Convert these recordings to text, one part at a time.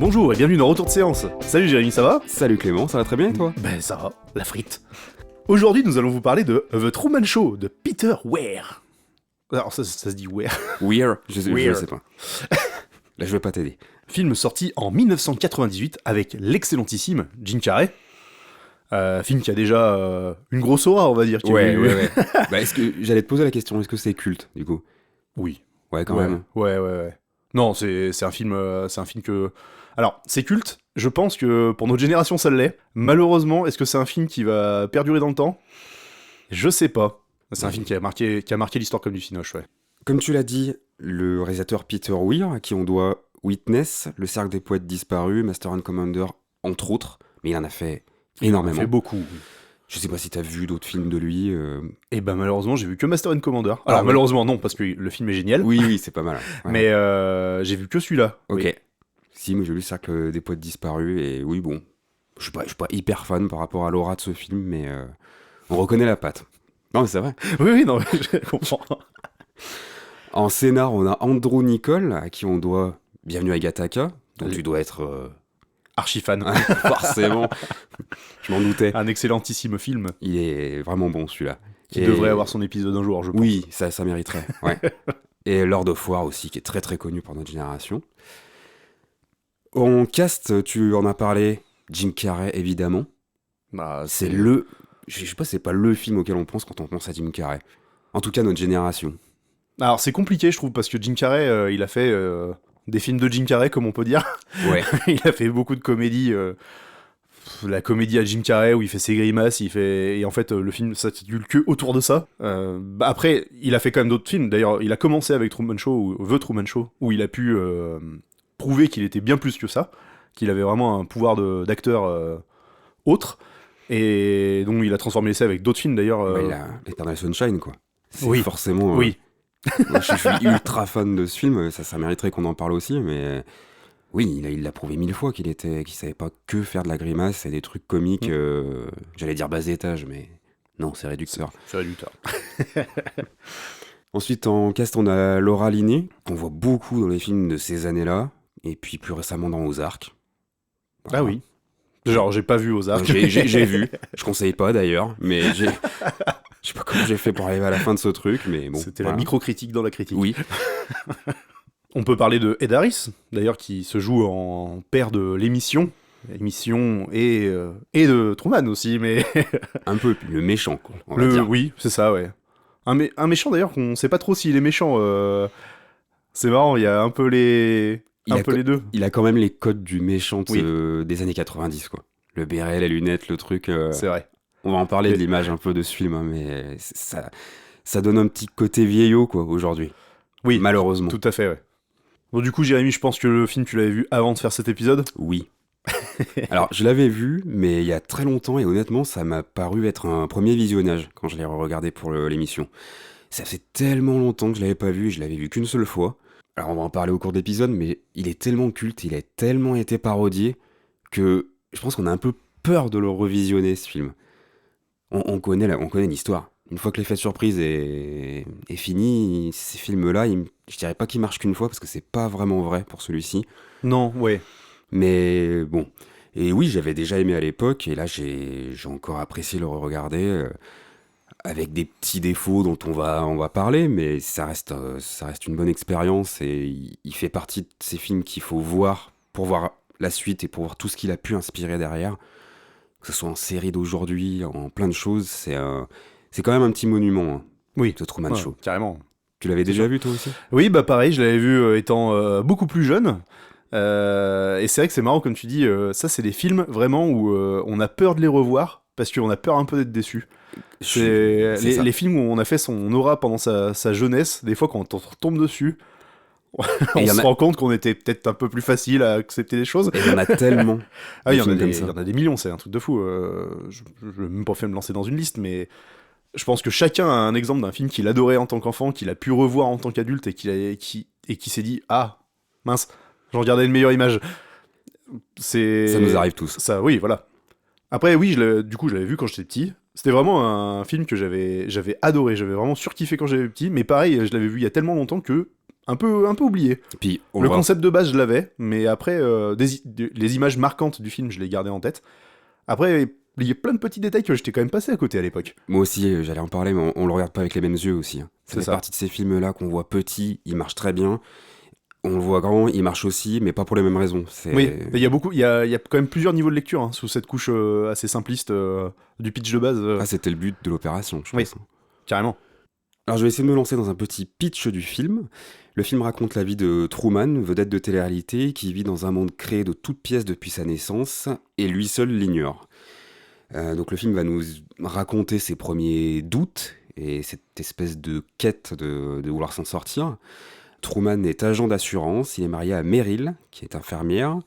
Bonjour et bienvenue dans Retour de séance. Salut Jérémy, ça va? Salut Clément, ça va très bien et toi? Ben ça va, la frite. Aujourd'hui nous allons vous parler de The Truman Show de Peter Weir. Alors ça se dit Weir. Weir, je Weir. sais pas. Là je vais pas t'aider. Film sorti en 1998 avec l'excellentissime Jim Carrey. Film qui a déjà une grosse aura, on va dire. Ouais. Bah, est-ce que j'allais te poser la question, est-ce que c'est culte du coup? Oui. Ouais, quand même. Ouais. Non, c'est un film que... Alors, c'est culte, je pense que pour notre génération ça l'est. Malheureusement, est-ce que c'est un film qui va perdurer dans le temps? Je sais pas. C'est un film qui a marqué l'histoire comme du cinoche, ouais. Comme tu l'as dit, le réalisateur Peter Weir, à qui on doit Witness, Le Cercle des Poètes Disparus, Master and Commander, entre autres, mais il en a fait énormément. Il en a fait beaucoup. Oui. Je sais pas si t'as vu d'autres films de lui. Et ben malheureusement, j'ai vu que Master and Commander. Alors ouais. malheureusement non, parce que le film est génial. Oui, c'est pas mal. Ouais. Mais j'ai vu que celui-là. Ok. Oui. Si, moi j'ai lu Le Cercle des Poètes Disparus, et oui, bon, je suis pas hyper fan par rapport à l'aura de ce film, mais on reconnaît la patte. Non, mais c'est vrai. Oui, non, je comprends. En scénar, on a Andrew Niccol, à qui on doit Bienvenue à Gattaca, dont tu dois être... Archi fan. Forcément, je m'en doutais. Un excellentissime film. Il est vraiment bon celui-là. Qui devrait avoir son épisode un jour, je pense. Oui, ça mériterait. Ouais. Et Lord of War aussi, qui est très très connu pour notre génération. En cast, tu en as parlé, Jim Carrey évidemment. Bah, C'est le... Je sais pas, c'est pas le film auquel on pense quand on pense à Jim Carrey. En tout cas, notre génération. Alors c'est compliqué, je trouve, parce que Jim Carrey, il a fait des films de Jim Carrey, comme on peut dire. Ouais. Il a fait beaucoup de comédies. La comédie à Jim Carrey où il fait ses grimaces, et en fait le film s'articule que autour de ça. Après, il a fait quand même d'autres films. D'ailleurs, il a commencé avec Truman Show, ou The Truman Show, où il a pu prouver qu'il était bien plus que ça, qu'il avait vraiment un pouvoir d'acteur autre. Et donc il a transformé l'essai avec d'autres films d'ailleurs. Il a Eternal Sunshine, quoi. C'est Oui. Forcément. Oui. Moi, je suis ultra fan de ce film, ça mériterait qu'on en parle aussi, mais oui, il l'a prouvé 1000 fois qu'il savait pas que faire de la grimace et des trucs comiques, j'allais dire bas étage, mais non, c'est réducteur. C'est réducteur. Ensuite, en cast, on a Laura Linney, qu'on voit beaucoup dans les films de ces années-là, et puis plus récemment dans Ozark. Voilà. Ah oui. Genre, j'ai pas vu Ozark. J'ai vu, je conseille pas d'ailleurs, mais je sais pas comment j'ai fait pour arriver à la fin de ce truc, mais bon. C'était voilà. la micro-critique dans la critique. Oui. On peut parler de Ed Harris, d'ailleurs, qui se joue en père de l'émission et de Truman aussi, mais... Un peu le méchant, quoi, on va dire. Oui, c'est ça, ouais. Un méchant, d'ailleurs, qu'on sait pas trop s'il est méchant. C'est marrant, il y a un peu les deux. Il a quand même les codes du méchant Oui. Des années 90, quoi. Le béret, les lunettes, le truc... C'est vrai. On va en parler de l'image un peu de ce film, hein, mais ça donne un petit côté vieillot, quoi, aujourd'hui. Oui, malheureusement. Tout à fait, ouais. Bon, du coup, Jérémy, je pense que le film, tu l'avais vu avant de faire cet épisode? Oui. Alors, je l'avais vu, mais il y a très longtemps, et honnêtement, ça m'a paru être un premier visionnage, quand je l'ai regardé pour l'émission. Ça fait tellement longtemps que je l'avais pas vu, et je l'avais vu qu'une seule fois. Alors, on va en parler au cours d'épisode, mais il est tellement culte, il a tellement été parodié, que je pense qu'on a un peu peur de le revisionner, ce film. On connaît l'histoire. Une fois que l'effet de surprise est fini, ces films-là, je dirais pas qu'ils marchent qu'une fois, parce que c'est pas vraiment vrai pour celui-ci. Non, ouais. Mais bon. Et oui, j'avais déjà aimé à l'époque, et là j'ai encore apprécié le re-regarder, avec des petits défauts dont on va parler, mais ça reste une bonne expérience, et il fait partie de ces films qu'il faut voir pour voir la suite et pour voir tout ce qu'il a pu inspirer derrière. Que ce soit en série d'aujourd'hui, en plein de choses, c'est quand même un petit monument, hein, Oui. ce Truman Show. Carrément. Tu l'avais déjà vu toi aussi? Oui, bah pareil, je l'avais vu étant beaucoup plus jeune. Et c'est vrai que c'est marrant, comme tu dis, ça c'est des films vraiment où on a peur de les revoir parce qu'on a peur un peu d'être déçu. C'est les films où on a fait son aura pendant sa jeunesse, des fois quand on tombe dessus, on se rend compte qu'on était peut-être un peu plus facile à accepter des choses. Et il y en a tellement. Ah, il y en a des millions, c'est un truc de fou. Je vais même pas fait me lancer dans une liste, mais je pense que chacun a un exemple d'un film qu'il adorait en tant qu'enfant, qu'il a pu revoir en tant qu'adulte et qui s'est dit « Ah, mince, j'en regardais une meilleure image ». Ça nous arrive tous. Ça, oui, voilà. Après, oui, du coup, je l'avais vu quand j'étais petit. C'était vraiment un film que j'avais adoré. J'avais vraiment surkiffé quand j'étais petit. Mais pareil, je l'avais vu il y a tellement longtemps que un peu oublié. Puis, Le concept de base, je l'avais, mais après, les images marquantes du film, je les gardais en tête. Après, il y a plein de petits détails que j'étais quand même passé à côté à l'époque. moi aussi, j'allais en parler, mais on le regarde pas avec les mêmes yeux aussi, hein. Ça C'est fait ça. partie de ces films-là qu'on voit petit, ils marchent très bien. On le voit grand, il marche aussi, mais pas pour les mêmes raisons. Oui, il y a il y a quand même plusieurs niveaux de lecture sous cette couche assez simpliste du pitch de base. Ah, c'était le but de l'opération, je Oui. pense, hein. Carrément. Alors, je vais essayer de me lancer dans un petit pitch du film. Le film raconte la vie de Truman, vedette de télé-réalité, qui vit dans un monde créé de toutes pièces depuis sa naissance, et lui seul l'ignore. Donc le film va nous raconter ses premiers doutes et cette espèce de quête de vouloir s'en sortir. Truman est agent d'assurance, il est marié à Meryl, qui est infirmière.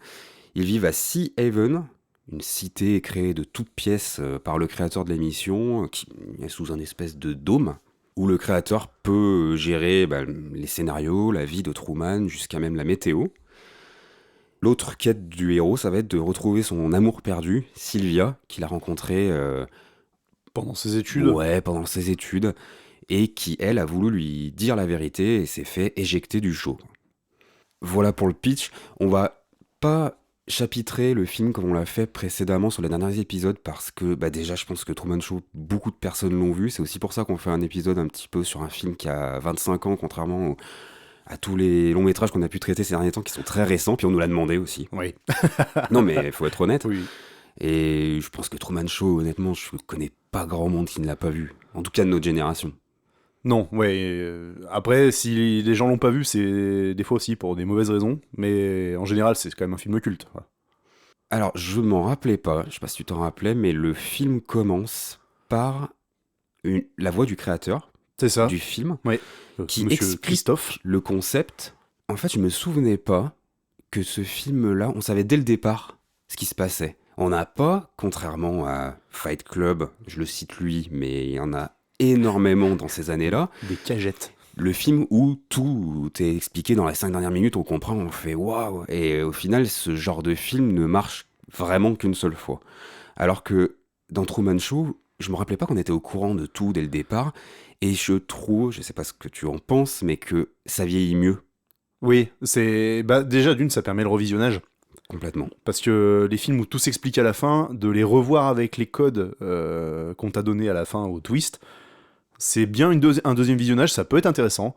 Ils vivent à Sea Haven, une cité créée de toutes pièces par le créateur de l'émission, qui est sous un espèce de dôme, où le créateur peut gérer les scénarios, la vie de Truman, jusqu'à même la météo. L'autre quête du héros, ça va être de retrouver son amour perdu, Sylvia, qu'il a rencontrée Pendant ses études. pendant ses études, et qui, elle, a voulu lui dire la vérité et s'est fait éjecter du show. Voilà pour le pitch. On va pas chapitrer le film comme on l'a fait précédemment sur les derniers épisodes, parce que déjà, je pense que Truman Show, beaucoup de personnes l'ont vu. C'est aussi pour ça qu'on fait un épisode un petit peu sur un film qui a 25 ans, contrairement à tous les longs métrages qu'on a pu traiter ces derniers temps qui sont très récents, puis on nous l'a demandé aussi. Oui. Non, mais il faut être honnête. Oui. Et je pense que Truman Show, honnêtement, je connais pas grand monde qui ne l'a pas vu. En tout cas de notre génération. Non, ouais. Après, si les gens l'ont pas vu, c'est des fois aussi pour des mauvaises raisons, mais en général, c'est quand même un film culte. Voilà. Alors, je m'en rappelais pas, je sais pas si tu t'en rappelais, mais le film commence par la voix du créateur C'est ça. du film Oui. qui Monsieur explique Christophe. le concept. En fait, je me souvenais pas que ce film-là, on savait dès le départ ce qui se passait. On n'a pas, contrairement à Fight Club, je le cite lui, mais il y en a énormément dans ces années-là, Des cagettes. le film où tout est expliqué dans les 5 dernières minutes, on comprend, on fait waouh. Et au final, ce genre de film ne marche vraiment qu'une seule fois. Alors que dans Truman Show, je me rappelais pas qu'on était au courant de tout dès le départ, et je trouve, je sais pas ce que tu en penses, mais que ça vieillit mieux Oui, c'est déjà d'une, ça permet le revisionnage. complètement. Parce que les films où tout s'explique à la fin, de les revoir avec les codes qu'on t'a donnés à la fin au twist, c'est bien un deuxième visionnage, ça peut être intéressant.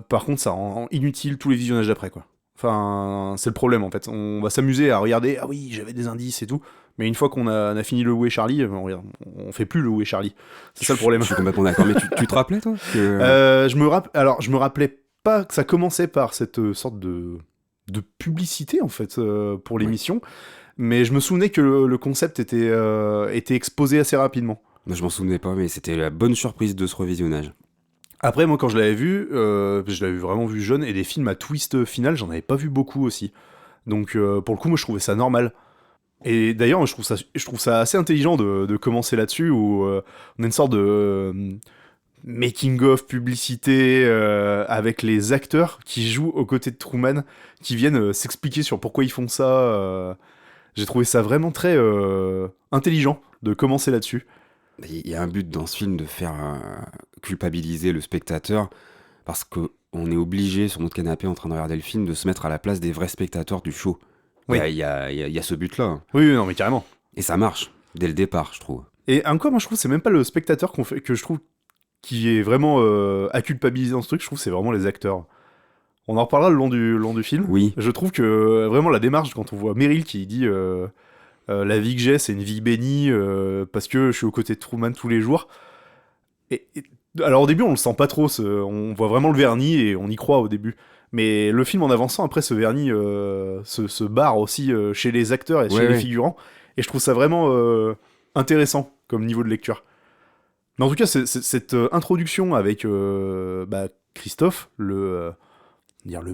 Par contre, ça rend inutile tous les visionnages d'après, quoi. Enfin, c'est le problème, en fait. On va s'amuser à regarder, ah oui, j'avais des indices et tout, mais une fois qu'on a fini le Où est Charlie, on fait plus le Où est Charlie. C'est ça le problème. Je suis complètement d'accord, mais tu te rappelais, toi Alors, je me rappelais pas que ça commençait par cette sorte de publicité, en fait, pour l'émission, mais je me souvenais que le concept était exposé assez rapidement. Moi, je m'en souvenais pas, mais c'était la bonne surprise de ce revisionnage. Après, moi, quand je l'avais vu, je l'avais vraiment vu jeune, et des films à twist final, j'en avais pas vu beaucoup aussi. Donc, pour le coup, moi, je trouvais ça normal. Et d'ailleurs, je trouve ça assez intelligent de commencer là-dessus, où on a une sorte de making-of publicité avec les acteurs qui jouent aux côtés de Truman, qui viennent s'expliquer sur pourquoi ils font ça. J'ai trouvé ça vraiment très intelligent de commencer là-dessus. Il y a un but dans ce film de faire culpabiliser le spectateur, parce qu'on est obligé sur notre canapé en train de regarder le film de se mettre à la place des vrais spectateurs du show. Oui. Il y a ce but-là, hein. Oui, non, mais carrément. Et ça marche dès le départ, je trouve. Et encore, moi, je trouve que c'est même pas le spectateur que je trouve qui est vraiment à culpabiliser dans ce truc, je trouve que c'est vraiment les acteurs. On en reparlera le long du film. Oui, Je trouve que vraiment la démarche, quand on voit Meryl qui dit la vie que j'ai, c'est une vie bénie parce que je suis aux côtés de Truman tous les jours. Alors au début, on le sent pas trop, on voit vraiment le vernis et on y croit au début. Mais le film, en avançant, après, ce vernis se barre aussi chez les acteurs et chez les figurants. Et je trouve ça vraiment intéressant comme niveau de lecture. Mais en tout cas, cette introduction avec Christophe, le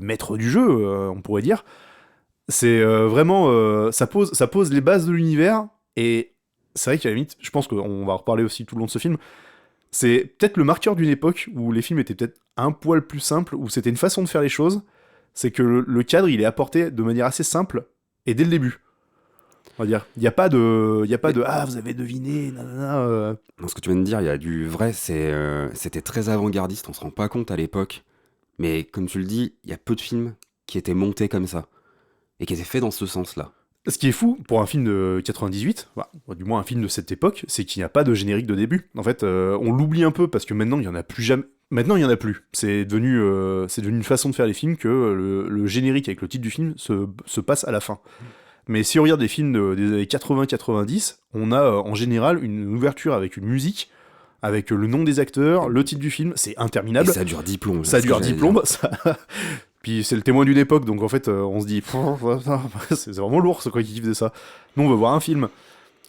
maître du jeu, on pourrait dire, c'est vraiment... ça pose les bases de l'univers, et c'est vrai qu'à la limite, je pense qu'on va en reparler aussi tout le long de ce film, c'est peut-être le marqueur d'une époque où les films étaient peut-être un poil plus simples, où c'était une façon de faire les choses, c'est que le cadre, il est apporté de manière assez simple, et dès le début. On va dire, il n'y a pas de ah, vous avez deviné, nanana. Dans ce que tu viens de dire, il y a du vrai, c'était très avant-gardiste, on se rend pas compte à l'époque Mais comme tu le dis, il y a peu de films qui étaient montés comme ça, et qui étaient faits dans ce sens-là. Ce qui est fou pour un film de 98, bah, du moins un film de cette époque, c'est qu'il n'y a pas de générique de début. En fait, on l'oublie un peu parce que maintenant il y en a plus jamais. Maintenant il y en a plus. C'est devenu une façon de faire les films que le générique avec le titre du film se passe à la fin. Mais si on regarde des films des années 80-90, on a en général une ouverture avec une musique, avec le nom des acteurs, le titre du film, c'est Et interminable. ça dure 10 plombs. Ça c'est ce que dure j'allais 10 dire. plombes, ça... Puis c'est le témoin d'une époque, donc en fait, on se dit, c'est vraiment lourd ce quoi qui faisait ça. Nous, on veut voir un film.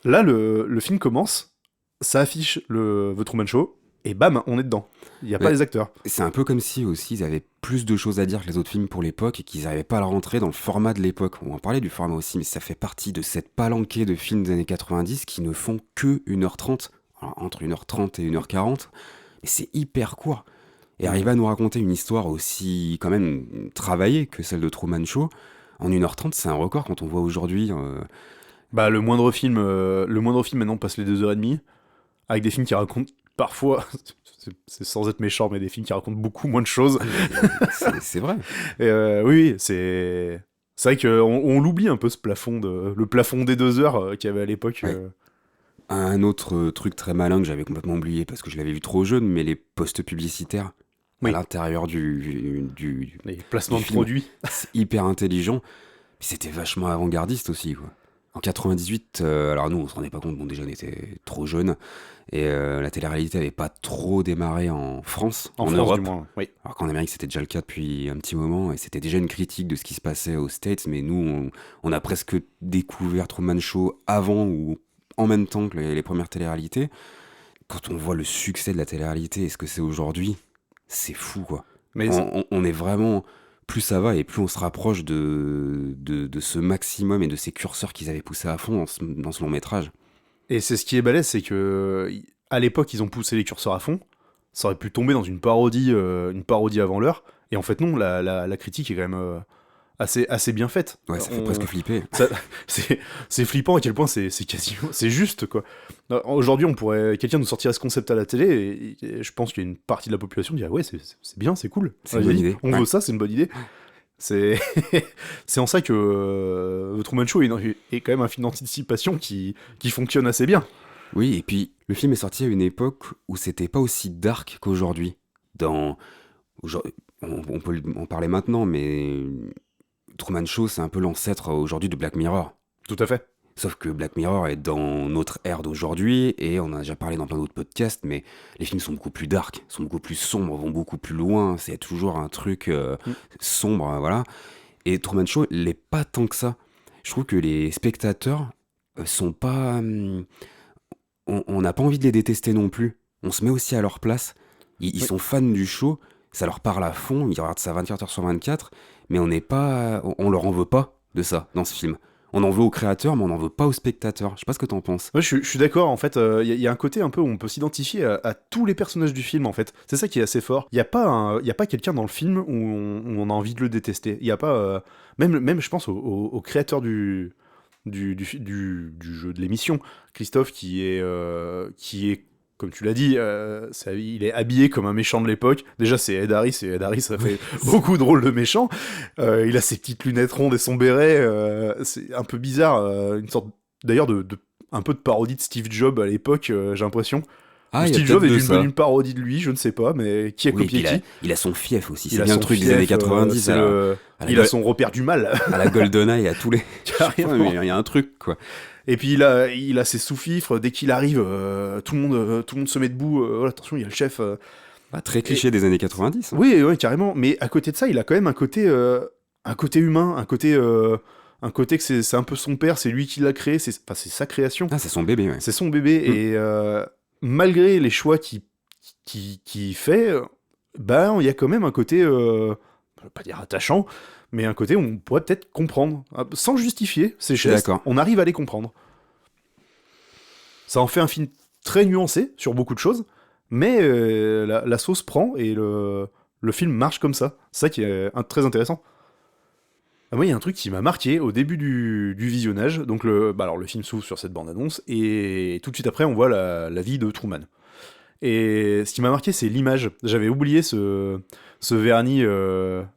Là, le film commence, ça affiche The Truman Show, et bam, on est dedans. Il n'y a pas Ouais. les acteurs. C'est un peu comme si aussi ils avaient plus de choses à dire que les autres films pour l'époque et qu'ils n'arrivaient pas à la rentrer dans le format de l'époque. On en parlait du format aussi, mais ça fait partie de cette palanquée de films des années 90 qui ne font que 1h30, alors, entre 1h30 et 1h40, et c'est hyper court. Et arriver à nous raconter une histoire aussi quand même travaillée que celle de Truman Show, en 1h30, c'est un record quand on voit aujourd'hui. Bah, le moindre film maintenant passe les 2h30, avec des films qui racontent parfois, c'est sans être méchant, mais des films qui racontent beaucoup moins de choses. C'est vrai. Et, oui, c'est vrai qu'on l'oublie un peu ce plafond, le plafond des 2 heures qu'il y avait à l'époque. Ouais. Un autre truc très malin que j'avais complètement oublié parce que je l'avais vu trop jeune, mais les postes publicitaires à Oui. l'intérieur du Les placements du de film. produits. C'est hyper intelligent. Puis c'était vachement avant-gardiste aussi, quoi. En 98, alors nous, on se rendait pas compte, bon, déjà, on était trop jeunes, et la télé-réalité avait pas trop démarré en France, En en France, Europe. du moins. Oui. Alors qu'en Amérique, c'était déjà le cas depuis un petit moment, et c'était déjà une critique de ce qui se passait aux States, mais nous, on a presque découvert Truman Show avant ou en même temps que les premières télé-réalités. Quand on voit le succès de la télé-réalité et ce que c'est aujourd'hui, c'est fou, quoi. Mais On est vraiment... Plus ça va et plus on se rapproche de ce maximum et de ces curseurs qu'ils avaient poussés à fond dans ce long métrage. et c'est ce qui est balèze, c'est que à l'époque, ils ont poussé les curseurs à fond. Ça aurait pu tomber dans une parodie avant l'heure. Et en fait, non, la critique est quand même assez bien faite. Ouais, ça fait presque flipper. Ça- c'est flippant à quel point c'est quasiment c'est juste quoi. Aujourd'hui, quelqu'un nous sortirait ce concept à la télé et je pense qu'il y a une partie de la population qui dirait ouais c'est bien, c'est cool. C'est une bonne Vas-y, idée. On Ouais. veut ça, c'est une bonne idée. C'est c'est en ça que The Truman Show est quand même un film d'anticipation qui fonctionne assez bien. Oui, et puis le film est sorti à une époque où c'était pas aussi dark qu'aujourd'hui. On peut en parler maintenant, mais Truman Show, c'est un peu l'ancêtre aujourd'hui de Black Mirror. Tout à fait. Sauf que Black Mirror est dans notre ère d'aujourd'hui, et on en a déjà parlé dans plein d'autres podcasts, mais les films sont beaucoup plus dark, sont beaucoup plus sombres, vont beaucoup plus loin, c'est toujours un truc sombre, voilà. Et Truman Show l'est pas tant que ça. Je trouve que les spectateurs sont pas... on n'a pas envie de les détester non plus. On se met aussi à leur place. Ils Oui. sont fans du show, ça leur parle à fond, ils regardent ça 24h sur 24, mais on n'est pas... on leur en veut pas de ça dans ce film. On en veut aux créateurs, mais on n'en veut pas aux spectateurs. Je sais pas ce que t'en penses. Moi, je suis d'accord. En fait, il y a un côté un peu où on peut s'identifier à tous les personnages du film. En fait, c'est ça qui est assez fort. Il y a pas quelqu'un dans le film où on a envie de le détester. Il y a pas même je pense au créateur du jeu de l'émission, Christophe, qui est comme tu l'as dit, il est habillé comme un méchant de l'époque. Déjà, c'est Ed Harris, et Ed Harris, ça fait beaucoup de rôles de méchant. Il a ses petites lunettes rondes et son béret. C'est un peu bizarre, une sorte d'ailleurs un peu de parodie de Steve Jobs à l'époque, j'ai l'impression. Ah, il y a Steve Jobs peut-être est de ça. une parodie de lui, je ne sais pas, mais qui a Oui, copié puis qui il a son fief aussi. Il C'est a bien son le truc des fief, années 90. c'est à la il a son repère du mal, à la GoldenEye, à tous les... carrément. Ouais, mais il y a un truc, quoi. Et puis il a ses sous-fifres, dès qu'il arrive, tout le monde se met debout, oh, attention, il y a le chef. Bah, très cliché des années 90. Hein. Oui, oui, carrément, mais à côté de ça, il a quand même un côté humain, un côté que c'est un peu son père, c'est lui qui l'a créé, c'est sa création, Ah, c'est son bébé, ouais. c'est son bébé, et malgré les choix qu'il fait, ben, il y a quand même un côté, je vais pas dire attachant, mais un côté où on pourrait peut-être comprendre, sans justifier ces suis gestes, d'accord. on arrive à les comprendre. Ça en fait un film très nuancé sur beaucoup de choses, mais la sauce prend et le film marche comme ça. C'est ça qui est très intéressant. Ah, moi, il y a un truc qui m'a marqué au début du visionnage. Donc, alors, le film s'ouvre sur cette bande-annonce, et tout de suite après, on voit la vie de Truman. Et ce qui m'a marqué, c'est l'image. J'avais oublié ce vernis.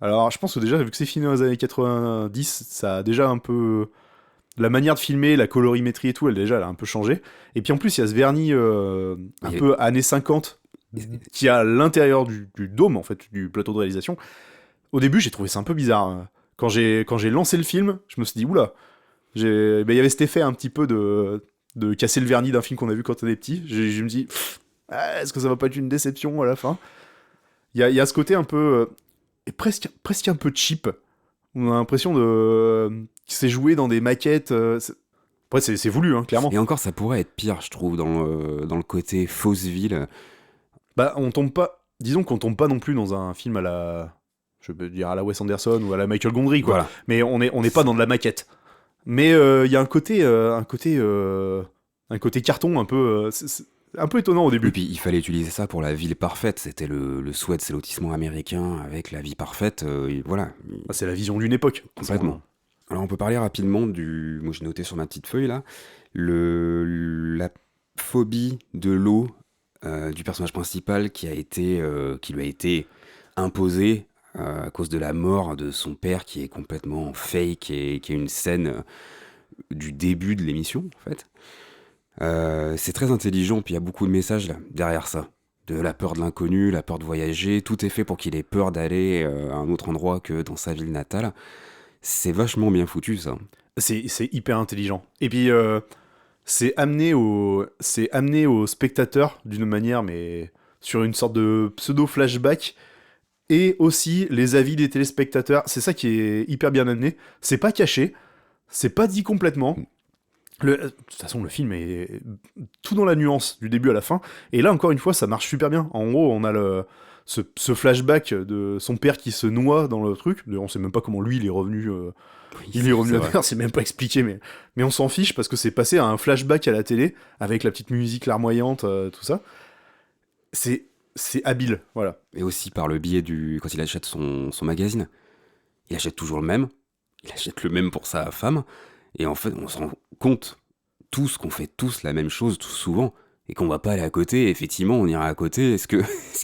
Alors, je pense que déjà, vu que c'est filmé dans les années 90, ça a déjà un peu. La manière de filmer, la colorimétrie et tout, elle a un peu changé. Et puis en plus, il y a ce vernis un peu années 50 qui est à l'intérieur du dôme, en fait, du plateau de réalisation. Au début, j'ai trouvé ça un peu bizarre. Quand j'ai lancé le film, je me suis dit, oula, il y avait cet effet un petit peu de casser le vernis d'un film qu'on a vu quand on était petit. Je me dis, est-ce que ça va pas être une déception à la fin? Il y a ce côté un peu, et presque un peu cheap. On a l'impression que c'est joué dans des maquettes. Après, c'est voulu, hein, clairement. Et encore, ça pourrait être pire, je trouve, dans le côté fausse ville. Bah, on tombe pas. Disons qu'on tombe pas non plus dans un film à la. Je peux dire à la Wes Anderson ou à la Michael Gondry, quoi. Voilà. Mais on n'est pas dans de la maquette. Mais il y a un côté carton un peu. C'est un peu étonnant au Et début. puis, il fallait utiliser ça pour la ville parfaite. C'était le souhait de ces lotissements américains avec la vie parfaite. Et voilà. Ah, c'est la vision d'une époque. Complètement. Alors, on peut parler rapidement du. Moi, j'ai noté sur ma petite feuille, là. La phobie de l'eau du personnage principal qui lui a été imposée à cause de la mort de son père qui est complètement fake et qui est une scène du début de l'émission, en fait. C'est très intelligent, puis il y a beaucoup de messages là, derrière ça. De la peur de l'inconnu, la peur de voyager, tout est fait pour qu'il ait peur d'aller à un autre endroit que dans sa ville natale. C'est vachement bien foutu, ça. C'est hyper intelligent. Et puis, c'est amené au spectateur d'une manière, mais sur une sorte de pseudo-flashback. Et aussi les avis des téléspectateurs. C'est ça qui est hyper bien amené. C'est pas caché. C'est pas dit complètement. De toute façon, le film est tout dans la nuance, du début à la fin. Et là, encore une fois, ça marche super bien. En gros, on a ce flashback de son père qui se noie dans le truc. D'ailleurs, on sait même pas comment lui, il est revenu... il est revenu à terre, c'est même pas expliqué, mais on s'en fiche parce que c'est passé à un flashback à la télé, avec la petite musique larmoyante, tout ça. C'est habile, voilà. Et aussi par le biais quand il achète son magazine. Il achète toujours le même. Il achète le même pour sa femme. Et en fait, on se rend compte tous qu'on fait tous la même chose, tous souvent. Et qu'on va pas aller à côté. Et effectivement, on ira à côté. Est-ce qu'il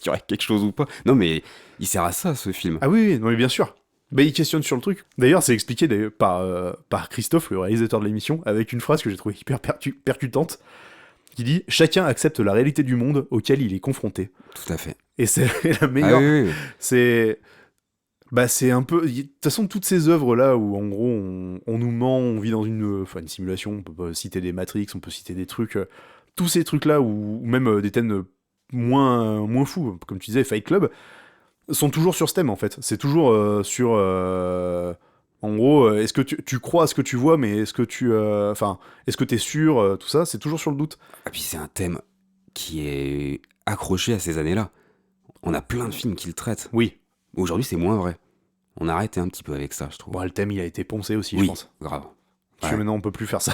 y aurait quelque chose ou pas? Non, mais il sert à ça, ce film. Ah oui, non, mais bien sûr. Bah, il questionne sur le truc. D'ailleurs, c'est expliqué par Christophe, le réalisateur de l'émission, avec une phrase que j'ai trouvée hyper percutante, qui dit « Chacun accepte la réalité du monde auquel il est confronté. » Tout à fait. Et c'est la meilleure. Ah, oui. C'est un peu... De toute façon, toutes ces œuvres-là où, en gros, on nous ment, on vit dans une simulation, on peut pas citer des Matrix, on peut citer des trucs... tous ces trucs-là, ou même des thèmes moins fous, comme tu disais, Fight Club, sont toujours sur ce thème, en fait. C'est toujours sur... en gros, est-ce que tu crois à ce que tu vois, mais est-ce que est-ce que t'es sûr, tout ça, c'est toujours sur le doute. Et puis c'est un thème qui est accroché à ces années-là. On a plein de films qui le traitent. Oui. Aujourd'hui, c'est moins vrai. On a arrêté un petit peu avec ça, je trouve. Bon, le thème, il a été poncé aussi, oui, je pense. Grave. Parce que maintenant, on peut plus faire ça.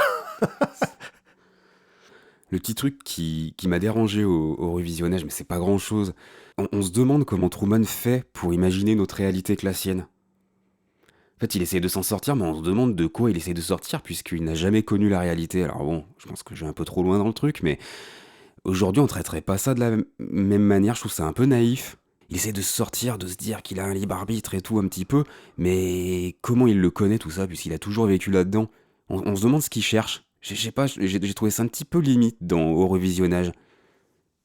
Le petit truc qui m'a dérangé au revisionnage, mais c'est pas grand-chose. On se demande comment Truman fait pour imaginer notre réalité que la sienne. En fait, il essaie de s'en sortir, mais on se demande de quoi il essaie de sortir, puisqu'il n'a jamais connu la réalité. Alors bon, je pense que je vais un peu trop loin dans le truc, mais aujourd'hui, on traiterait pas ça de la même manière. Je trouve ça un peu naïf. Il essaie de se sortir, de se dire qu'il a un libre arbitre et tout un petit peu, mais comment il le connaît tout ça, puisqu'il a toujours vécu là-dedans? On se demande ce qu'il cherche. Je sais pas, j'ai trouvé ça un petit peu limite au revisionnage.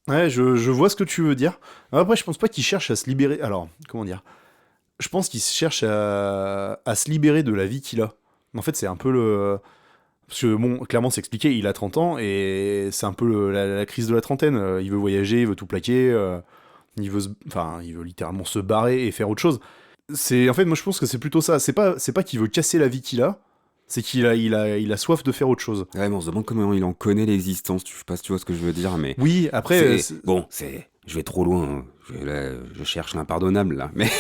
Ouais, je vois ce que tu veux dire. Après, je pense pas qu'il cherche à se libérer... Alors, comment dire? Je pense qu'il cherche à se libérer de la vie qu'il a. En fait, c'est un peu le... Parce que, bon, clairement, c'est expliqué, il a 30 ans, et c'est un peu la crise de la trentaine. Il veut voyager, il veut tout plaquer, il veut littéralement se barrer et faire autre chose. En fait, moi, je pense que c'est plutôt ça. C'est pas qu'il veut casser la vie qu'il a, c'est qu'il a soif de faire autre chose. Ouais, mais on se demande comment il en connaît l'existence. Je sais pas si tu vois ce que je veux dire, mais... Oui, après... Je vais trop loin. Je cherche l'impardonnable, là. Mais...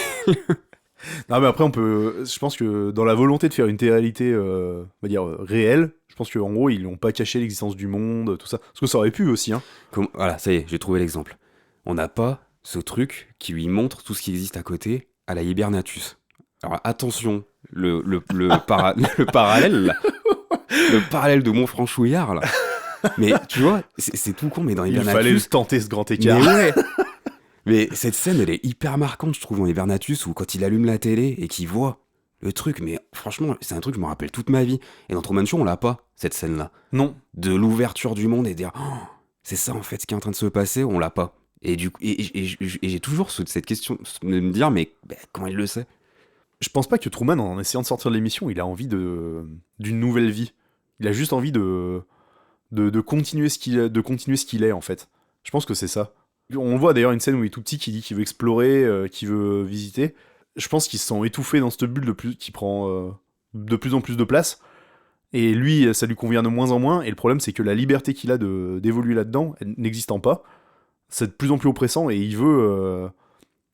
Non, mais après, je pense que dans la volonté de faire une réalité, on va dire, réelle, je pense qu'en gros, ils n'ont pas caché l'existence du monde, tout ça. Parce que ça aurait pu aussi, hein. Voilà, ça y est, j'ai trouvé l'exemple. On n'a pas ce truc qui lui montre tout ce qui existe à côté à la Hibernatus. Alors attention, le parallèle, là. Le parallèle de Montfranchouillard, là. Mais tu vois, c'est tout con, mais dans Hibernatus... Il fallait tenter ce grand écart. Mais ouais. Mais cette scène, elle est hyper marquante, je trouve, dans Hibernatus, où quand il allume la télé et qu'il voit le truc, mais franchement, c'est un truc que je me rappelle toute ma vie. Et dans Truman Show, on l'a pas, cette scène-là. Non. De l'ouverture du monde et dire, oh, c'est ça en fait ce qui est en train de se passer, on l'a pas. Et du coup, et j'ai toujours cette question de me dire, mais comment il le sait? Je pense pas que Truman, en essayant de sortir de l'émission, il a envie d'une nouvelle vie. Il a juste envie de continuer ce qu'il est, en fait. Je pense que c'est ça. On voit d'ailleurs une scène où il est tout petit qui dit qu'il veut explorer, qu'il veut visiter. Je pense qu'il se sent étouffé dans cette bulle qui prend de plus en plus de place. Et lui, ça lui convient de moins en moins. Et le problème, c'est que la liberté qu'il a d'évoluer là-dedans, elle n'existant pas, c'est de plus en plus oppressant et il veut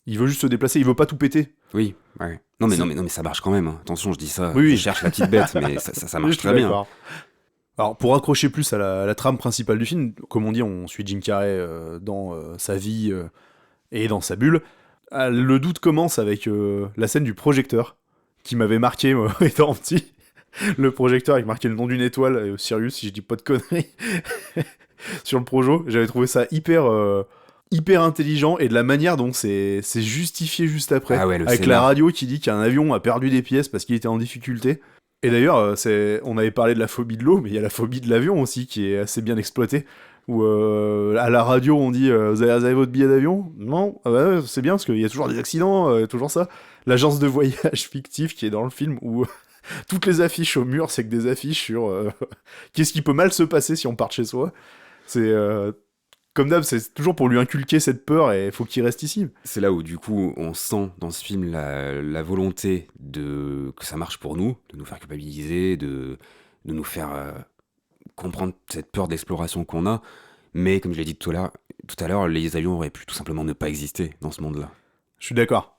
juste se déplacer. Il veut pas tout péter. Oui, ouais. Non mais ça marche quand même, hein. Attention, je dis ça, Oui, oui. je cherche la petite bête, mais ça marche Je suis très bien. d'accord. Alors, pour accrocher plus à la trame principale du film, comme on dit, on suit Jim Carrey dans sa vie et dans sa bulle. Le doute commence avec la scène du projecteur, qui m'avait marqué, moi, étant petit. Le projecteur avec marqué le nom d'une étoile, et Sirius, si je dis pas de conneries, sur le projo. J'avais trouvé ça hyper intelligent, et de la manière dont c'est justifié juste après. Ah ouais, le avec scénar. la radio qui dit qu'un avion a perdu des pièces parce qu'il était en difficulté. Et d'ailleurs, on avait parlé de la phobie de l'eau, mais il y a la phobie de l'avion aussi qui est assez bien exploitée. Où à la radio on dit vous avez votre billet d'avion? Non, ah bah, c'est bien parce qu'il y a toujours des accidents, toujours ça. L'agence de voyage fictive qui est dans le film où toutes les affiches au mur c'est que des affiches sur qu'est-ce qui peut mal se passer si on part de chez soi. C'est comme d'hab, c'est toujours pour lui inculquer cette peur et il faut qu'il reste ici. C'est là où du coup on sent dans ce film la volonté que ça marche pour nous, de nous faire culpabiliser, de nous faire comprendre cette peur d'exploration qu'on a. Mais comme je l'ai dit tout à l'heure, les avions auraient pu tout simplement ne pas exister dans ce monde-là. Je suis d'accord.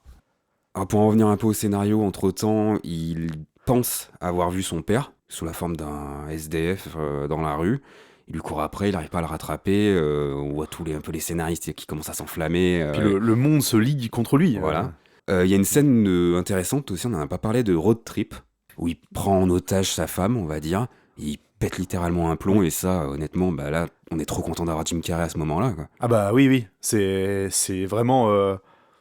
Alors pour en revenir un peu au scénario, entre-temps, il pense avoir vu son père sous la forme d'un SDF dans la rue. Il lui court après, il n'arrive pas à le rattraper. On voit un peu les scénaristes qui commencent à s'enflammer. Puis le monde se ligue contre lui. Voilà. Il y a une scène intéressante aussi, on n'en a pas parlé, de road trip, où il prend en otage sa femme, on va dire. Il pète littéralement un plomb, et ça, honnêtement, là, on est trop content d'avoir Jim Carrey à ce moment-là, quoi. Ah bah oui, c'est vraiment...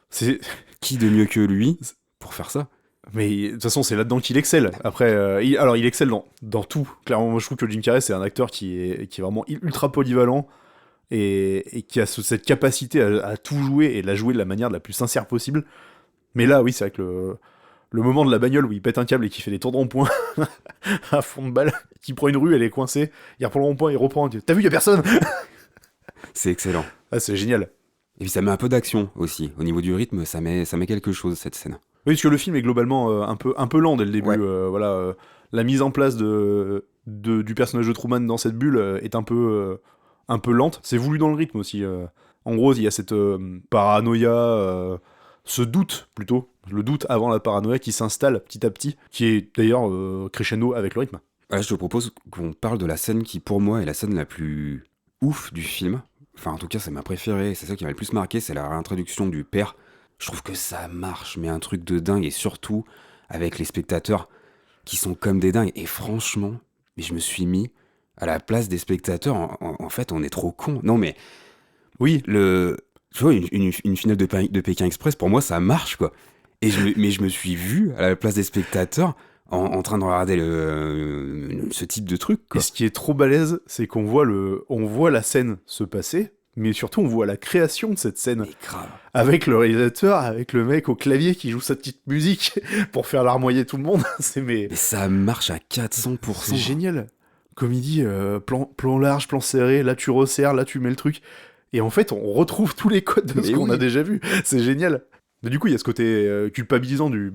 c'est... Qui de mieux que lui pour faire ça? Mais de toute façon, c'est là-dedans qu'il excelle. Après, il excelle dans tout. Clairement, moi je trouve que Jim Carrey, c'est un acteur qui est vraiment ultra polyvalent et qui a cette capacité à tout jouer et de la jouer de la manière la plus sincère possible. Mais là, oui, c'est vrai que le moment de la bagnole où il pète un câble et qu'il fait des tours de rond-point à fond de balle, qui prend une rue, elle est coincée, il reprend le rond-point, il reprend, il dit, t'as vu, y a personne. C'est excellent. Ah, c'est génial. Et puis ça met un peu d'action aussi. Au niveau du rythme, ça met quelque chose, cette scène. Oui, parce que le film est globalement un peu lent dès le début. Ouais. Voilà, la mise en place du personnage de Truman dans cette bulle est un peu lente. C'est voulu dans le rythme aussi. En gros, il y a cette paranoïa, ce doute plutôt, le doute avant la paranoïa qui s'installe petit à petit, qui est d'ailleurs crescendo avec le rythme. Là, je te propose qu'on parle de la scène qui, pour moi, est la scène la plus ouf du film. Enfin, en tout cas, c'est ma préférée, c'est celle qui m'a le plus marqué, c'est la réintroduction du père. Je trouve que ça marche, mais un truc de dingue, et surtout avec les spectateurs qui sont comme des dingues. Et franchement, mais je me suis mis à la place des spectateurs. En fait, on est trop cons. Non, mais oui, tu vois, une finale de Pékin Express, pour moi, ça marche, quoi. Mais je me suis vu à la place des spectateurs en train de regarder ce type de truc, quoi. Et ce qui est trop balèze, c'est qu'on voit la scène se passer, mais surtout on voit la création de cette scène. Mais grave. Avec le réalisateur, avec le mec au clavier qui joue sa petite musique pour faire larmoyer tout le monde. Mais ça marche à 400%. C'est génial. Comme il dit, plan large, plan serré, là tu resserres, là tu mets le truc. Et en fait, on retrouve tous les codes de ce qu'on a déjà vu. C'est génial. Mais du coup, il y a ce côté culpabilisant du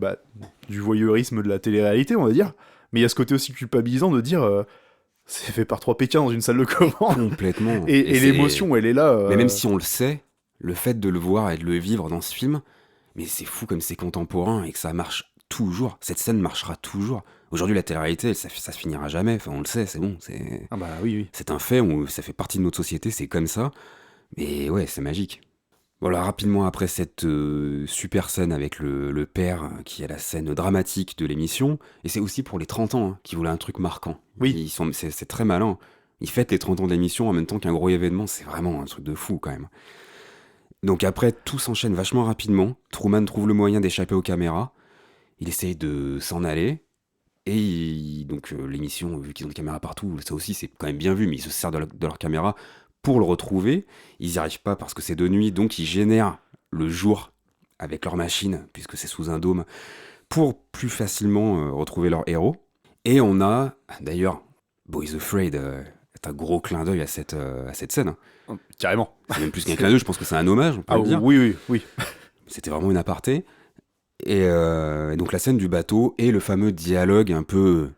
voyeurisme de la télé-réalité, on va dire. Mais il y a ce côté aussi culpabilisant de dire c'est fait par 3 Pékins dans une salle de commande. Complètement. Et l'émotion, elle est là. Mais même si on le sait, le fait de le voir et de le vivre dans ce film, mais c'est fou comme c'est contemporain et que ça marche toujours. Cette scène marchera toujours. Aujourd'hui, la télé-réalité, ça se finira jamais. Enfin, on le sait, c'est bon. Ah bah oui. C'est un fait, ça fait partie de notre société, c'est comme ça. Mais ouais, c'est magique. Voilà, rapidement après cette super scène avec le père, qui est la scène dramatique de l'émission, et c'est aussi pour les 30 ans qui voulaient un truc marquant. Oui. C'est très malin. Ils fêtent les 30 ans de l'émission en même temps qu'un gros événement, c'est vraiment un truc de fou quand même. Donc après, tout s'enchaîne vachement rapidement. Truman trouve le moyen d'échapper aux caméras. Il essaye de s'en aller. Et donc l'émission, vu qu'ils ont des caméras partout, ça aussi c'est quand même bien vu, mais ils se servent de leur caméra pour le retrouver. Ils n'y arrivent pas parce que c'est de nuit, donc ils génèrent le jour avec leur machine, puisque c'est sous un dôme, pour plus facilement retrouver leur héros. Et on a, d'ailleurs, Boys Afraid est un gros clin d'œil à cette scène. Carrément. C'est même plus qu'un clin d'œil, je pense que c'est un hommage, on peut Ah le dire. oui. C'était vraiment une aparté. Et donc la scène du bateau et le fameux dialogue un peu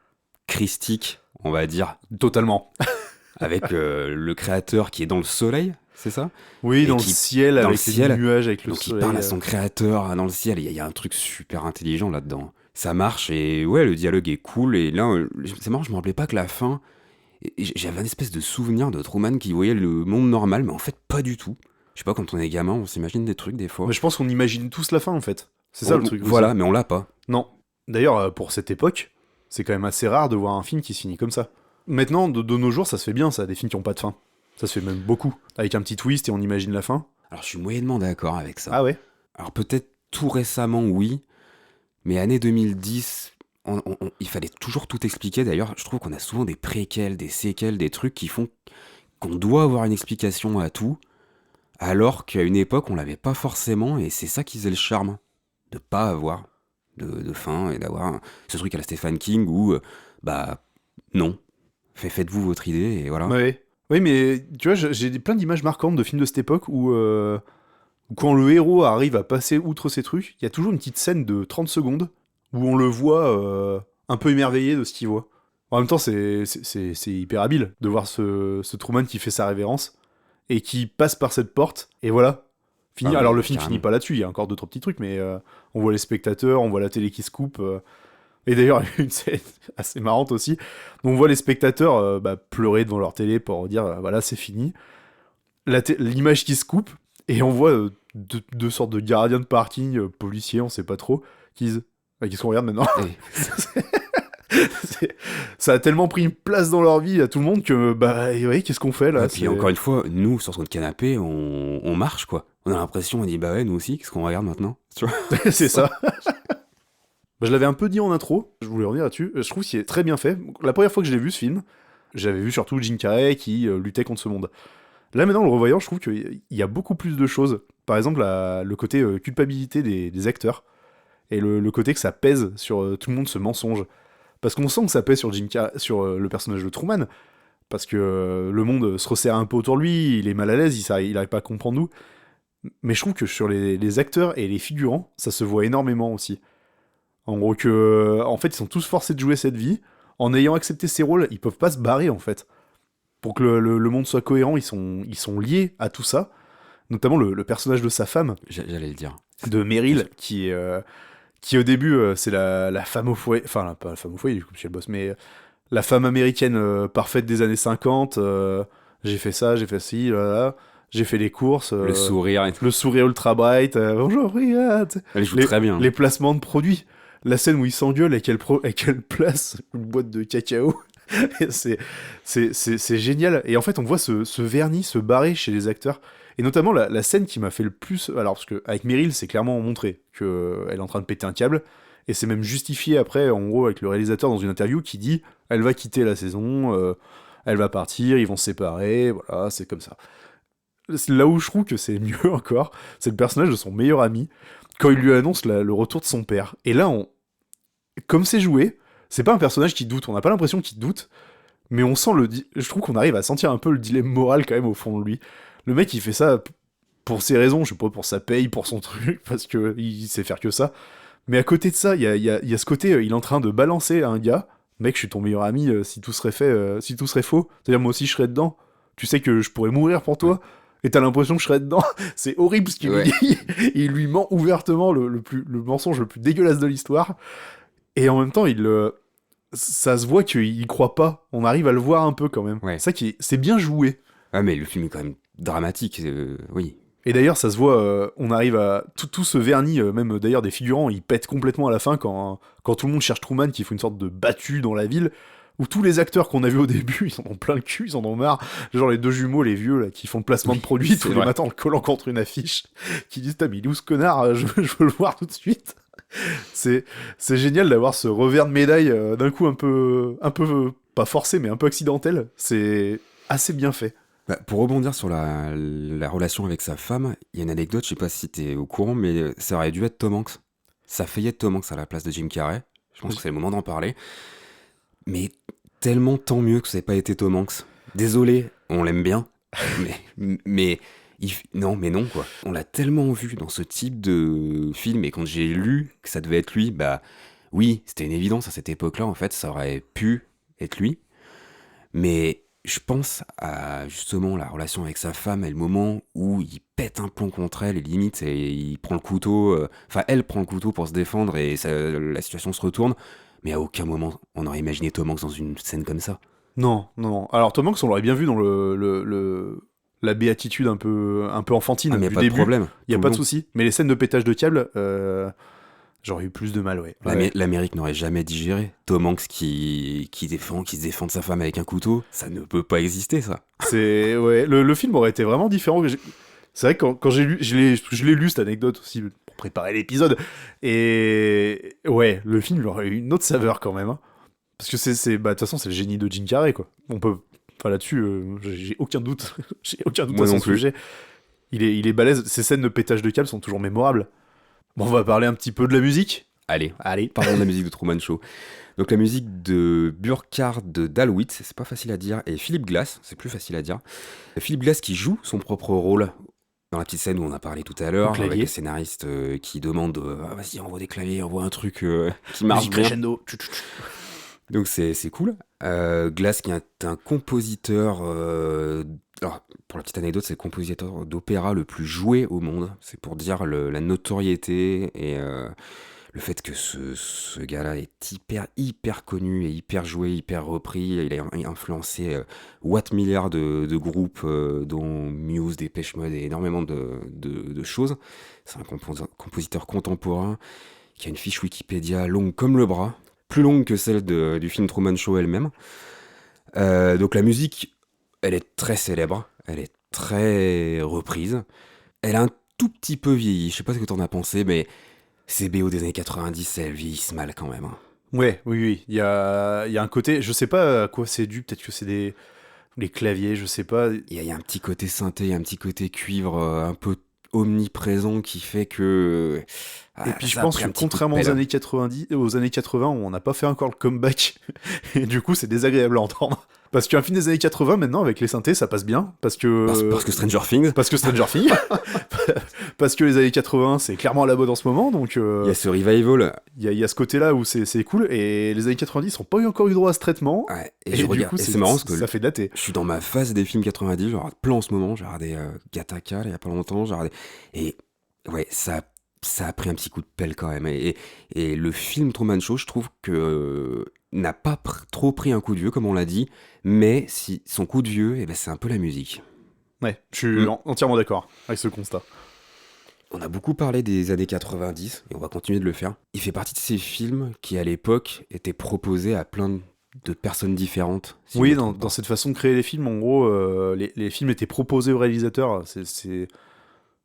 christique, on va dire, Totalement. avec le créateur qui est dans le soleil, c'est ça? Oui, Et dans le qui- ciel, dans le avec ciel, les nuages, avec le Donc il soleil. parle à son créateur dans le ciel, il y a un truc super intelligent là-dedans. Ça marche et ouais, le dialogue est cool. Et là, c'est marrant, je me rappelais pas que la fin, j'avais un espèce de souvenir de Truman qui voyait le monde normal, mais en fait pas du tout. Je sais pas, quand on est gamin, on s'imagine des trucs des fois. Mais je pense qu'on imagine tous la fin, en fait. C'est ça le truc. Voilà, aussi. mais on l'a pas. Non. D'ailleurs, pour cette époque, c'est quand même assez rare de voir un film qui se finit comme ça. Maintenant, de nos jours, ça se fait bien, ça, des films qui ont pas de fin. Ça se fait même beaucoup. Avec un petit twist et on imagine la fin. Alors je suis moyennement d'accord avec ça. Ah ouais. Alors peut-être tout récemment, oui, mais année 2010, il fallait toujours tout expliquer. D'ailleurs, je trouve qu'on a souvent des préquels, des séquelles, des trucs qui font qu'on doit avoir une explication à tout, alors qu'à une époque, on l'avait pas forcément, et c'est ça qui faisait le charme, de pas avoir de fin, et d'avoir ce truc à la Stephen King où, bah, non, faites-vous votre idée, et voilà. Ouais. Oui, mais tu vois, j'ai plein d'images marquantes de films de cette époque où quand le héros arrive à passer outre ces trucs, il y a toujours une petite scène de 30 secondes où on le voit un peu émerveillé de ce qu'il voit. En même temps, c'est hyper habile de voir ce Truman qui fait sa révérence et qui passe par cette porte, et voilà. Fini. Ah ouais, Alors le film carrément. finit pas là-dessus, il y a encore 2-3 petits trucs, mais on voit les spectateurs, on voit la télé qui se coupe. Et d'ailleurs, une scène assez marrante aussi, où on voit les spectateurs pleurer devant leur télé pour dire voilà, c'est fini. L'image qui se coupe, et on voit deux sortes de gardiens de parking, policiers, on sait pas trop, qui disent qu'est-ce qu'on regarde maintenant? Ça a tellement pris une place dans leur vie à tout le monde que ouais, qu'est-ce qu'on fait là? Et puis encore une fois, nous, sur notre canapé, on marche, quoi. On a l'impression, on dit, bah ouais, nous aussi, qu'est-ce qu'on regarde maintenant? Tu vois? C'est ça. Je l'avais un peu dit en intro, je voulais revenir là-dessus. Je trouve qu'il est très bien fait. La première fois que je l'ai vu, ce film, j'avais vu surtout Jim Carrey qui luttait contre ce monde. Là, maintenant, en le revoyant, je trouve qu'il y a beaucoup plus de choses. Par exemple, le côté culpabilité des acteurs et le côté que ça pèse sur tout le monde, ce mensonge. Parce qu'on sent que ça pèse sur Jim Carrey, sur le personnage de Truman, parce que le monde se resserre un peu autour de lui, il est mal à l'aise, il n'arrive pas à comprendre nous. Mais je trouve que sur les acteurs et les figurants, ça se voit énormément aussi. En gros en fait, ils sont tous forcés de jouer cette vie. En ayant accepté ces rôles, ils peuvent pas se barrer, en fait. Pour que le monde soit cohérent, ils sont liés à tout ça. Notamment le personnage de sa femme, J'allais le dire. de Meryl, qui au début, c'est la femme au foyer. Enfin, pas la femme au foyer, du coup, chez le boss, mais la femme américaine parfaite des années 50. J'ai fait ça, j'ai fait ci, là. J'ai fait les courses. Le sourire et tout. Le sourire ultra bright. Bonjour, regarde. Elle joue très bien. Les placements de produits. La scène où il s'engueule et qu'elle place une boîte de cacao. c'est génial. Et en fait, on voit ce vernis se barrer chez les acteurs. Et notamment, la scène qui m'a fait le plus... Alors, parce qu'avec Meryl, c'est clairement montré qu'elle est en train de péter un câble. Et c'est même justifié après, en gros, avec le réalisateur dans une interview qui dit « Elle va quitter la saison, elle va partir, ils vont se séparer, voilà, c'est comme ça. » Là où je trouve que c'est mieux encore, c'est le personnage de son meilleur ami, quand il lui annonce le retour de son père. Et là, comme c'est joué, c'est pas un personnage qui doute, on n'a pas l'impression qu'il doute, mais on sent je trouve qu'on arrive à sentir un peu le dilemme moral quand même au fond de lui. Le mec, il fait ça pour ses raisons, je sais pas, pour sa paye, pour son truc, parce que il sait faire que ça. Mais à côté de ça, il y a ce côté, il est en train de balancer à un gars, mec, je suis ton meilleur ami, si tout serait si tout serait faux, c'est-à-dire moi aussi je serais dedans. Tu sais que je pourrais mourir pour toi, et t'as l'impression que je serais dedans. C'est horrible ce qu'il lui dit. Il lui ment ouvertement le mensonge le plus dégueulasse de l'histoire. Et en même temps, ça se voit qu'il y croit pas. On arrive à le voir un peu quand même. Ouais. C'est bien joué. Ah, mais le film est quand même dramatique, oui. Et d'ailleurs, ça se voit, on arrive à... Tout ce vernis, même d'ailleurs des figurants, ils pètent complètement à la fin quand tout le monde cherche Truman, qui fait une sorte de battue dans la ville, où tous les acteurs qu'on a vus au début, ils en ont plein le cul, ils en ont marre. Genre les deux jumeaux, les vieux, là, qui font le placement de produits tous les vrai. matins en le collant contre une affiche, qui disent, mais il est où ce connard, je veux le voir tout de suite. C'est génial d'avoir ce revers de médaille d'un coup un peu, pas forcé, mais un peu accidentel. C'est assez bien fait. Bah, pour rebondir sur la relation avec sa femme, il y a une anecdote, je sais pas si t'es au courant, mais ça aurait dû être Tom Hanks. Ça faillit être Tom Hanks à la place de Jim Carrey. Je pense que c'est le moment d'en parler. Mais tellement tant mieux que ça n'ait pas été Tom Hanks. Désolé, on l'aime bien, mais non, mais non, quoi. On l'a tellement vu dans ce type de film, et quand j'ai lu que ça devait être lui, bah oui, c'était une évidence à cette époque-là, en fait, ça aurait pu être lui. Mais je pense à justement la relation avec sa femme et le moment où il pète un plomb contre elle et limite et il prend le couteau, enfin elle prend le couteau pour se défendre et la situation se retourne, mais à aucun moment on aurait imaginé Tom Hanks dans une scène comme ça. Non, non, non. Alors Tom Hanks, on l'aurait bien vu dans la béatitude un peu enfantine Ah mais y a du pas de début. problème. Il y a tout pas le de long. souci. Mais les scènes de pétage de câble, j'aurais eu plus de mal, ouais. L'Amérique n'aurait jamais digéré. Tom Hanks qui se défend de sa femme avec un couteau, ça ne peut pas exister ça. C'est ouais, le film aurait été vraiment différent. C'est vrai que quand j'ai lu, je l'ai lu cette anecdote aussi pour préparer l'épisode. Et ouais, le film il aurait eu une autre saveur quand même, hein. Parce que bah de toute façon c'est le génie de Jim Carrey quoi. On peut, enfin là-dessus, j'ai aucun doute, j'ai aucun doute Moi à son non plus. sujet. Il est balèze. Ces scènes de pétage de câble sont toujours mémorables. Bon, on va parler un petit peu de la musique. Allez, Allez. parlons de la musique de Truman Show. Donc la musique de Burkhard Dalwitz, c'est pas facile à dire, et Philip Glass, c'est plus facile à dire. Philip Glass qui joue son propre rôle dans la petite scène où on a parlé tout à l'heure, Au clavier. avec le scénariste qui demande ah, vas-y, envoie des claviers, envoie un truc qui marche Musique bien. crescendo. Donc c'est cool. Glass qui est un compositeur. Alors, pour la petite anecdote, c'est le compositeur d'opéra le plus joué au monde. C'est pour dire la notoriété et le fait que ce gars-là est hyper connu et hyper joué, hyper repris. Il a influencé Watt milliards de groupes, dont Muse, Depeche Mode et énormément de choses. C'est un compositeur contemporain qui a une fiche Wikipédia longue comme le bras, plus longue que celle du film Truman Show elle-même. Donc la musique, elle est très célèbre, elle est très reprise. Elle a un tout petit peu vieilli, je sais pas ce que t'en as pensé, mais ces BO des années 90, elles vieillissent mal quand même. Hein. Ouais, oui. Il y a un côté, je sais pas à quoi c'est dû, peut-être que c'est les claviers, je sais pas. Il y a un petit côté synthé, un petit côté cuivre un peu omniprésent qui fait que... Et puis je ça a pense pris que un petit coup de contrairement aux pelle. années 90, aux années 80, où on n'a pas fait encore le comeback, et du coup c'est désagréable à entendre. Parce qu'un film des années 80, maintenant, avec les synthés, ça passe bien, parce que... Parce que Stranger Things, Parce que Stranger Things, parce que les années 80, c'est clairement à la mode en ce moment, donc il y a ce revival. il y a ce côté-là où c'est cool, et les années 90 n'ont pas encore eu droit à ce traitement, Ouais, et je du regarde, coup et c'est marrant parce que ça fait dater. je suis dans ma phase des films 90, je regarde plein en ce moment, j'ai regardé Gattaca là, il y a pas longtemps, j'ai regardé... Et ouais, ça a pris un petit coup de pelle quand même. Et le film Truman Show, je trouve que n'a pas trop pris un coup de vieux, comme on l'a dit, mais si son coup de vieux, eh ben, c'est un peu la musique. Ouais, je suis entièrement d'accord avec ce constat. On a beaucoup parlé des années 90, et on va continuer de le faire. Il fait partie de ces films qui, à l'époque, étaient proposés à plein de personnes différentes. si je Oui, me trompe dans pas. cette façon de créer les films, en gros, les films étaient proposés au réalisateur.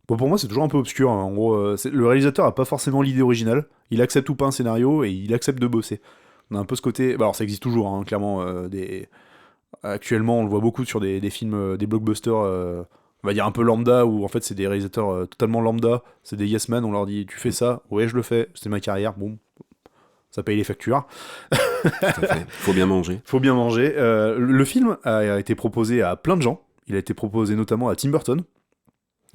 Bon, pour moi, c'est toujours un peu obscur, hein. En gros, le réalisateur a pas forcément l'idée originale. Il accepte ou pas un scénario et il accepte de bosser. On a un peu ce côté. Bah, alors, ça existe toujours, hein, clairement. Actuellement, on le voit beaucoup sur des films, des blockbusters, on va dire un peu lambda, où en fait, c'est des réalisateurs totalement lambda. C'est des yes men. On leur dit, tu fais ça, ouais, je le fais, c'est ma carrière. Bon, ça paye les factures. Tout à fait. Faut bien manger. Faut bien manger. Le film a été proposé à plein de gens. Il a été proposé notamment à Tim Burton,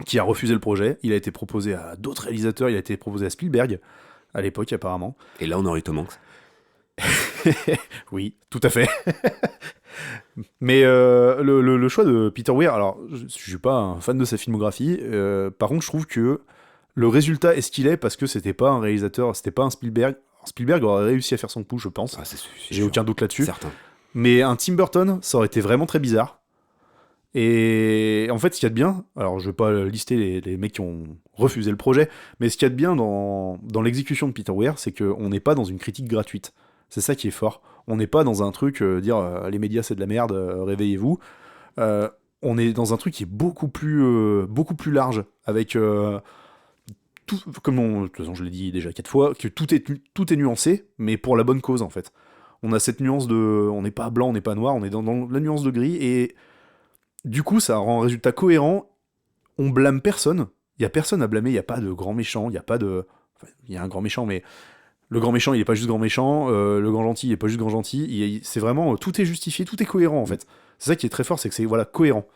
qui a refusé le projet. Il a été proposé à d'autres réalisateurs. Il a été proposé à Spielberg, à l'époque apparemment. Et là, on aurait eu Tom Hanks. Oui, tout à fait. Mais le choix de Peter Weir, alors je suis pas un fan de sa filmographie, par contre je trouve que le résultat est ce qu'il est parce que c'était pas un réalisateur, c'était pas un Spielberg. Alors, Spielberg aurait réussi à faire son coup, je pense. Ah, c'est J'ai sûr. aucun doute là-dessus. Certain. Mais un Tim Burton, ça aurait été vraiment très bizarre. Et en fait, ce qu'il y a de bien, alors je vais pas lister les mecs qui ont refusé le projet, mais ce qu'il y a de bien dans l'exécution de Peter Weir, c'est qu'on n'est pas dans une critique gratuite. C'est ça qui est fort. On n'est pas dans un truc, dire les médias c'est de la merde, réveillez-vous. On est dans un truc qui est beaucoup plus large, avec tout, de toute façon je l'ai dit déjà 4 fois, que tout est nuancé, mais pour la bonne cause en fait. On a cette nuance de, on n'est pas blanc, on n'est pas noir, on est dans la nuance de gris, et du coup ça rend un résultat cohérent. On blâme personne, il y a personne à blâmer, il y a pas de grand méchant, il y a pas de, enfin, il y a un grand méchant, mais le grand méchant il est pas juste grand méchant, le grand gentil il est pas juste grand gentil, c'est vraiment, tout est justifié, tout est cohérent en fait. C'est ça qui est très fort, c'est que c'est voilà cohérent.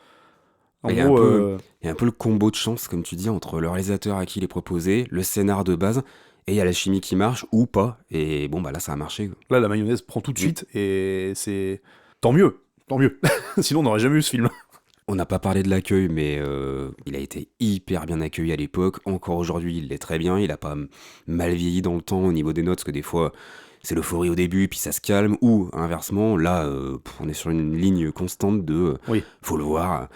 En Il y a gros, un peu le combo de chance, comme tu dis, entre le réalisateur à qui il est proposé, le scénar de base, et il y a la chimie qui marche ou pas. Et bon, bah là, ça a marché. là la mayonnaise prend tout de suite, et c'est tant mieux. Sinon on n'aurait jamais eu ce film. On n'a pas parlé de l'accueil, mais il a été hyper bien accueilli à l'époque. Encore aujourd'hui, il l'est très bien. Il a pas mal vieilli dans le temps au niveau des notes, parce que des fois, c'est l'euphorie au début, puis ça se calme. Ou inversement, là, on est sur une ligne constante de Oui. faut le voir.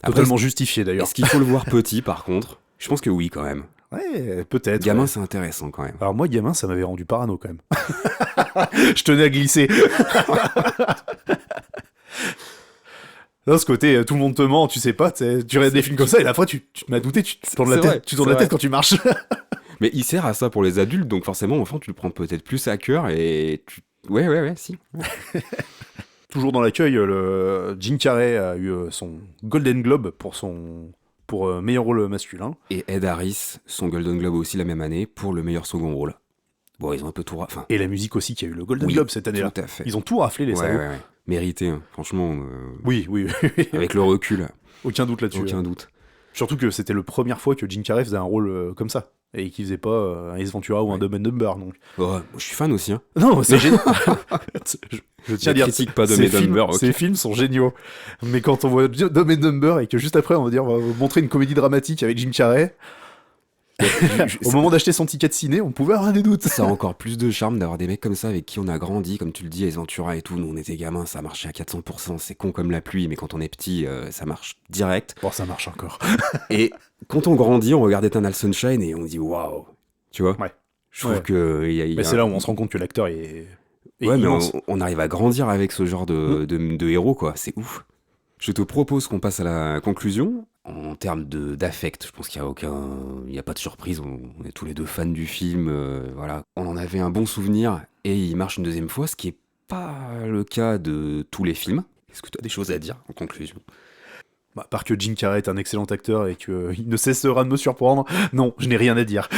Après, Totalement justifié d'ailleurs. est-ce qu'il faut le voir petit, par contre? Je pense que oui, quand même. Ouais, peut-être. Gamin, ouais. c'est intéressant, quand même. Alors moi, gamin, ça m'avait rendu parano quand même. Je tenais à glisser. Là, ce côté, tout le monde te ment, tu sais pas, tu regardes des films comme ça, et la fois, tu te mets à douter, tu tournes la C'est tête, vrai, tu tournes c'est la tête vrai. quand tu marches. Mais il sert à ça pour les adultes, donc forcément, enfant, tu le prends peut-être plus à cœur et tu... Ouais, si. Toujours dans l'accueil, le Jim Carrey a eu son Golden Globe pour meilleur rôle masculin. Et Ed Harris, son Golden Globe aussi la même année, pour le meilleur second rôle. Bon, ils ont un peu tout... Enfin, Et la musique aussi qui a eu le Golden oui, Globe cette année-là. tout à fait. Ils ont tout raflé, les Ouais, salauds. ouais. Mérité, hein. Franchement, Oui, avec le recul, aucun doute là-dessus. aucun doute. Surtout que c'était la première fois que Jim Carrey faisait un rôle comme ça. Et qu'il faisait pas un Ace Ventura ou un Ouais. Dumb and Dumber. Donc. Oh, moi, je suis fan aussi, hein. Non, c'est génial. je tiens à Ne dire, critique pas Dumb ces and Dumber, films, ok. ces films sont géniaux. Mais quand on voit Dumb and Dumber et que juste après on va dire on va montrer une comédie dramatique avec Jim Carrey, au moment d'acheter son ticket de ciné, on pouvait avoir des doutes. Ça a encore plus de charme d'avoir des mecs comme ça avec qui on a grandi, comme tu le dis, Ace Ventura et tout. Nous, on était gamins, ça marchait à 400%, c'est con comme la pluie, mais quand on est petit, ça marche direct. Bon, ça marche encore. Et quand on grandit, on regarde Eternal Sunshine et on dit waouh, tu vois. Ouais. Je trouve Ouais. que il y a Mais c'est là où on se rend compte que l'acteur est ouais, mais immense. on arrive à grandir avec ce genre de héros, quoi. C'est ouf. Je te propose qu'on passe à la conclusion. En termes d'affect, je pense qu'il y a pas de surprise. On est tous les deux fans du film. Voilà. On en avait un bon souvenir et il marche une deuxième fois, ce qui est pas le cas de tous les films. Est-ce que tu as des choses à dire en conclusion? Bah, à part que Jim Carrey est un excellent acteur et qu'il ne cessera de me surprendre, non, je n'ai rien à dire.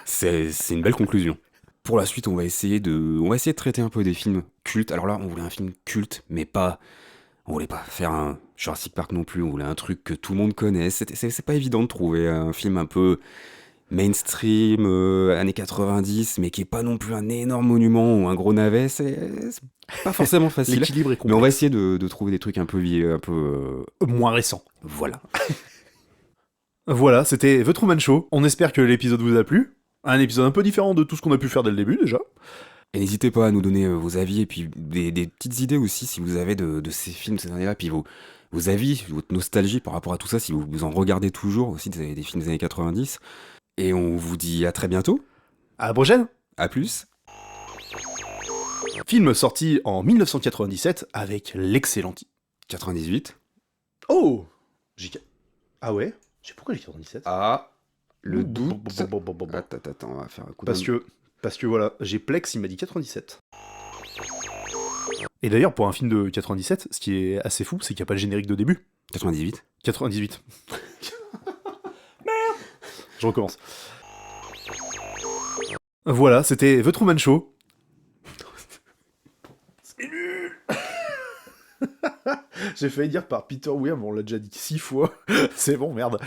C'est une belle conclusion. Pour la suite, on va essayer de traiter un peu des films cultes. Alors là, on voulait un film culte, mais pas... On voulait pas faire un Jurassic Park non plus, on voulait un truc que tout le monde connaît. C'est pas évident de trouver un film un peu mainstream, années 90, mais qui est pas non plus un énorme monument ou un gros navet. C'est pas forcément facile. L'équilibre est Mais on complexe. va essayer de trouver des trucs un peu vieux, un peu... Moins récent. voilà. Voilà, c'était The Truman Show. On espère que l'épisode vous a plu. Un épisode un peu différent de tout ce qu'on a pu faire dès le début déjà. Et n'hésitez pas à nous donner vos avis et puis des petites idées aussi si vous avez de ces films ces années-là, puis vos avis, votre nostalgie par rapport à tout ça, si vous en regardez toujours aussi des films des années 90. Et on vous dit à très bientôt. À la prochaine. À plus. Film sorti en 1997 avec l'excellent... 98. Oh Ah ouais. Je sais pourquoi j'ai 97. Ah, le doute. Bon. Attends, on va faire un coup Parce que voilà, j'ai Plex, il m'a dit 97. Et d'ailleurs, pour un film de 97, ce qui est assez fou, c'est qu'il n'y a pas le générique de début. 98. 98. Merde. Je recommence. Voilà, c'était The Truman Show. C'est nul. J'ai failli dire par Peter Weir, mais on l'a déjà dit 6 fois. C'est bon, merde.